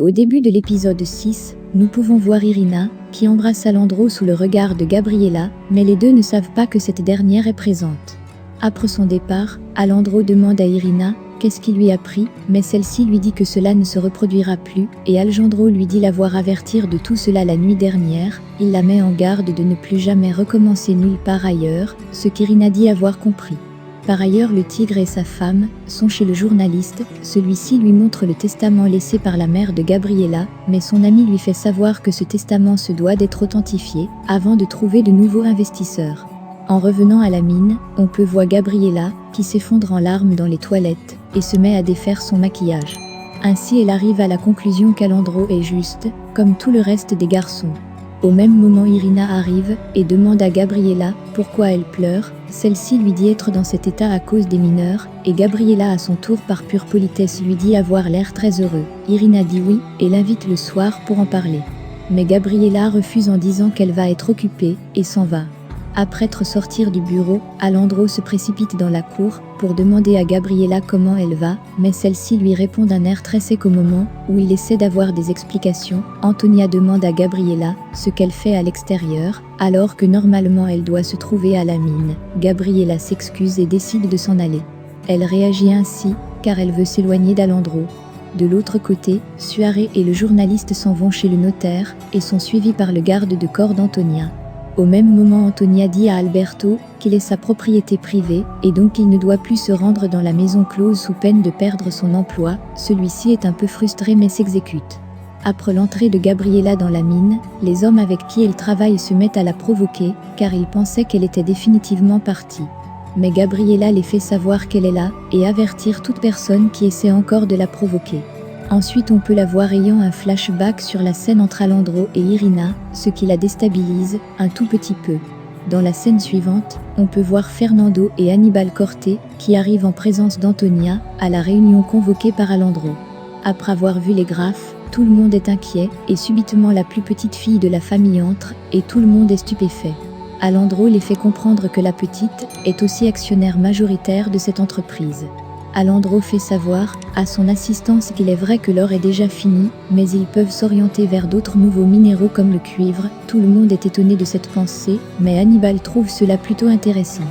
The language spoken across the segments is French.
Au début de l'épisode 6, nous pouvons voir Irina, qui embrasse Alandro sous le regard de Gabriella, mais les deux ne savent pas que cette dernière est présente. Après son départ, Alandro demande à Irina qu'est-ce qui lui a pris, mais celle-ci lui dit que cela ne se reproduira plus, et Alejandro lui dit l'avoir avertir de tout cela la nuit dernière. Il la met en garde de ne plus jamais recommencer nulle part ailleurs, ce qu'Irina dit avoir compris. Par ailleurs, le tigre et sa femme sont chez le journaliste. Celui-ci lui montre le testament laissé par la mère de Gabriella, mais son ami lui fait savoir que ce testament se doit d'être authentifié avant de trouver de nouveaux investisseurs. En revenant à la mine, on peut voir Gabriella qui s'effondre en larmes dans les toilettes et se met à défaire son maquillage. Ainsi, elle arrive à la conclusion qu'Alandro est juste, comme tout le reste des garçons. Au même moment, Irina arrive et demande à Gabriella pourquoi elle pleure. Celle-ci lui dit être dans cet état à cause des mineurs, et Gabriella à son tour par pure politesse lui dit avoir l'air très heureux. Irina dit oui et l'invite le soir pour en parler. Mais Gabriella refuse en disant qu'elle va être occupée et s'en va. Après être sortir du bureau, Alandro se précipite dans la cour pour demander à Gabriella comment elle va, mais celle-ci lui répond d'un air très sec au moment où il essaie d'avoir des explications. Antonia demande à Gabriella ce qu'elle fait à l'extérieur, alors que normalement elle doit se trouver à la mine. Gabriella s'excuse et décide de s'en aller. Elle réagit ainsi, car elle veut s'éloigner d'Alandro. De l'autre côté, Suaré et le journaliste s'en vont chez le notaire et sont suivis par le garde de corps d'Antonia. Au même moment, Antonia dit à Alberto qu'il est sa propriété privée et donc il ne doit plus se rendre dans la maison close sous peine de perdre son emploi. Celui-ci est un peu frustré mais s'exécute. Après l'entrée de Gabriella dans la mine, les hommes avec qui elle travaille se mettent à la provoquer car ils pensaient qu'elle était définitivement partie. Mais Gabriella les fait savoir qu'elle est là et avertir toute personne qui essaie encore de la provoquer. Ensuite, on peut la voir ayant un flashback sur la scène entre Alandro et Irina, ce qui la déstabilise un tout petit peu. Dans la scène suivante, on peut voir Fernando et Aníbal Corté qui arrivent en présence d'Antonia à la réunion convoquée par Alandro. Après avoir vu les graphes, tout le monde est inquiet et subitement la plus petite fille de la famille entre et tout le monde est stupéfait. Alandro les fait comprendre que la petite est aussi actionnaire majoritaire de cette entreprise. Alandro fait savoir à son assistance qu'il est vrai que l'or est déjà fini, mais ils peuvent s'orienter vers d'autres nouveaux minéraux comme le cuivre. Tout le monde est étonné de cette pensée, mais Aníbal trouve cela plutôt intéressant.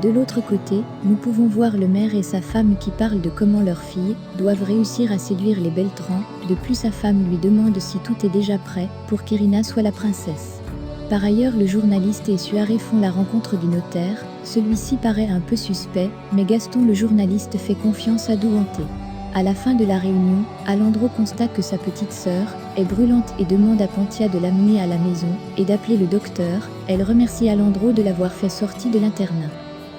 De l'autre côté, nous pouvons voir le maire et sa femme qui parlent de comment leurs filles doivent réussir à séduire les Beltrán. De plus, sa femme lui demande si tout est déjà prêt pour qu'Irina soit la princesse. Par ailleurs, le journaliste et Suaré font la rencontre du notaire. Celui-ci paraît un peu suspect, mais Gaston le journaliste fait confiance à Duante. À la fin de la réunion, Alandro constate que sa petite sœur est brûlante et demande à Pantia de l'amener à la maison et d'appeler le docteur. Elle remercie Alandro de l'avoir fait sortir de l'internat.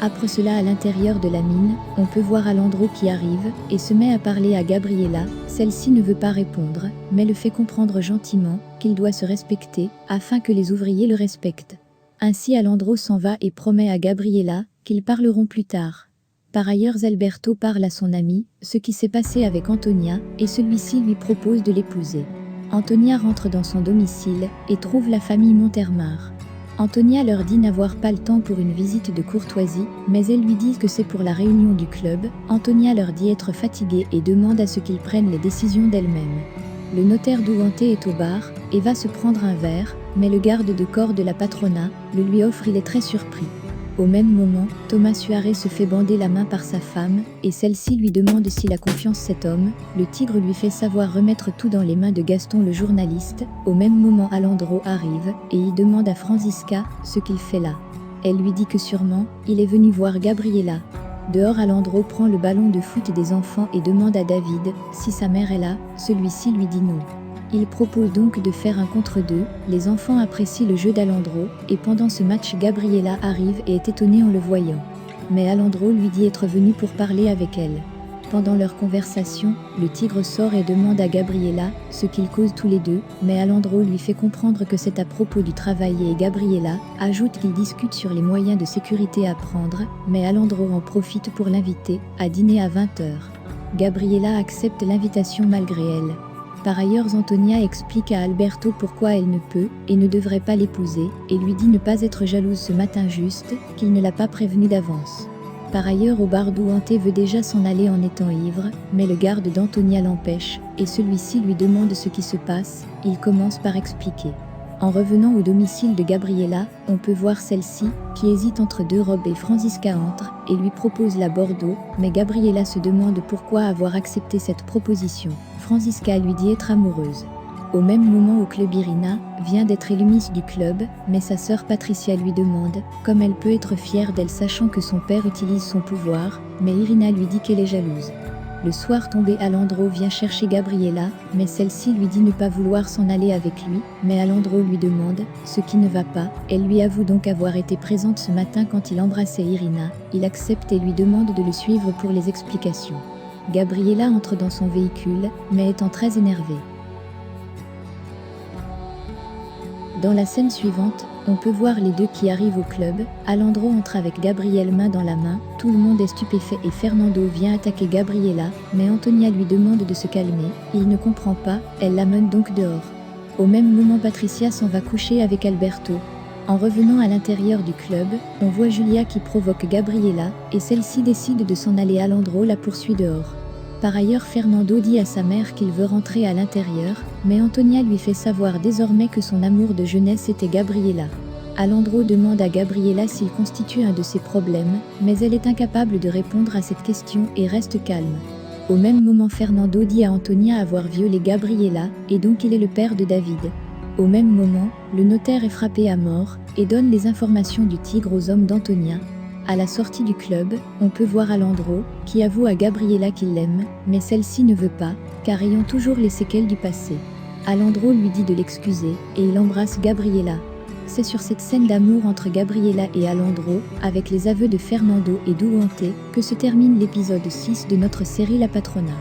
Après cela, à l'intérieur de la mine, on peut voir Alandro qui arrive et se met à parler à Gabriella. Celle-ci ne veut pas répondre, mais le fait comprendre gentiment qu'il doit se respecter afin que les ouvriers le respectent. Ainsi, Alandro s'en va et promet à Gabriella qu'ils parleront plus tard. Par ailleurs, Alberto parle à son ami ce qui s'est passé avec Antonia et celui-ci lui propose de l'épouser. Antonia rentre dans son domicile et trouve la famille Montermar. Antonia leur dit n'avoir pas le temps pour une visite de courtoisie, mais elles lui disent que c'est pour la réunion du club. Antonia leur dit être fatiguée et demande à ce qu'ils prennent les décisions d'elle-même. Le notaire Duante est au bar et va se prendre un verre, mais le garde de corps de la patronat le lui offre, il est très surpris. Au même moment, Thomas Suaré se fait bander la main par sa femme, et celle-ci lui demande s'il a confiance cet homme. Le tigre lui fait savoir remettre tout dans les mains de Gaston le journaliste. Au même moment, Alandro arrive, et il demande à Franziska ce qu'il fait là. Elle lui dit que sûrement, il est venu voir Gabriella. Dehors, Alandro prend le ballon de foot des enfants et demande à David si sa mère est là. Celui-ci lui dit non. Il propose donc de faire un contre deux. Les enfants apprécient le jeu d'Alandro, et pendant ce match, Gabriella arrive et est étonnée en le voyant. Mais Alandro lui dit être venu pour parler avec elle. Pendant leur conversation, le tigre sort et demande à Gabriella ce qu'ils causent tous les deux, mais Alandro lui fait comprendre que c'est à propos du travail et Gabriella ajoute qu'ils discutent sur les moyens de sécurité à prendre, mais Alandro en profite pour l'inviter à dîner à 20h. Gabriella accepte l'invitation malgré elle. Par ailleurs, Antonia explique à Alberto pourquoi elle ne peut et ne devrait pas l'épouser, et lui dit ne pas être jalouse ce matin juste, qu'il ne l'a pas prévenue d'avance. Par ailleurs, Obardo hanté veut déjà s'en aller en étant ivre, mais le garde d'Antonia l'empêche, et celui-ci lui demande ce qui se passe. Il commence par expliquer. En revenant au domicile de Gabriella, on peut voir celle-ci, qui hésite entre deux robes et Franziska entre, et lui propose la Bordeaux, mais Gabriella se demande pourquoi avoir accepté cette proposition. Franziska lui dit être amoureuse. Au même moment au club, Irina vient d'être élue Miss du club, mais sa sœur Patricia lui demande comme elle peut être fière d'elle sachant que son père utilise son pouvoir, mais Irina lui dit qu'elle est jalouse. Le soir tombé, Alejandro vient chercher Gabriella, mais celle-ci lui dit ne pas vouloir s'en aller avec lui, mais Alejandro lui demande ce qui ne va pas. Elle lui avoue donc avoir été présente ce matin quand il embrassait Irina. Il accepte et lui demande de le suivre pour les explications. Gabriella entre dans son véhicule, mais étant très énervée. Dans la scène suivante, on peut voir les deux qui arrivent au club. Alejandro entre avec Gabrielle main dans la main, tout le monde est stupéfait et Fernando vient attaquer Gabriella, mais Antonia lui demande de se calmer, il ne comprend pas, elle l'amène donc dehors. Au même moment, Patricia s'en va coucher avec Alberto. En revenant à l'intérieur du club, on voit Julia qui provoque Gabriella, et celle-ci décide de s'en aller. Alejandro la poursuit dehors. Par ailleurs, Fernando dit à sa mère qu'il veut rentrer à l'intérieur, mais Antonia lui fait savoir désormais que son amour de jeunesse était Gabriella. Alejandro demande à Gabriella s'il constitue un de ses problèmes, mais elle est incapable de répondre à cette question et reste calme. Au même moment, Fernando dit à Antonia avoir violé Gabriella, et donc il est le père de David. Au même moment, le notaire est frappé à mort, et donne les informations du tigre aux hommes d'Antonia. À la sortie du club, on peut voir Alejandro, qui avoue à Gabriella qu'il l'aime, mais celle-ci ne veut pas, car ayant toujours les séquelles du passé. Alejandro lui dit de l'excuser, et il embrasse Gabriella. C'est sur cette scène d'amour entre Gabriella et Alejandro, avec les aveux de Fernando et d'Uante, que se termine l'épisode 6 de notre série La Patrona.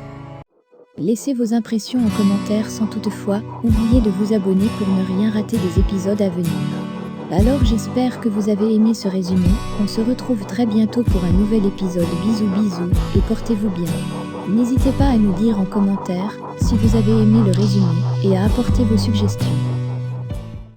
Laissez vos impressions en commentaire sans toutefois oublier de vous abonner pour ne rien rater des épisodes à venir. Alors j'espère que vous avez aimé ce résumé, on se retrouve très bientôt pour un nouvel épisode. Bisous bisous, et portez-vous bien. N'hésitez pas à nous dire en commentaire si vous avez aimé le résumé, et à apporter vos suggestions.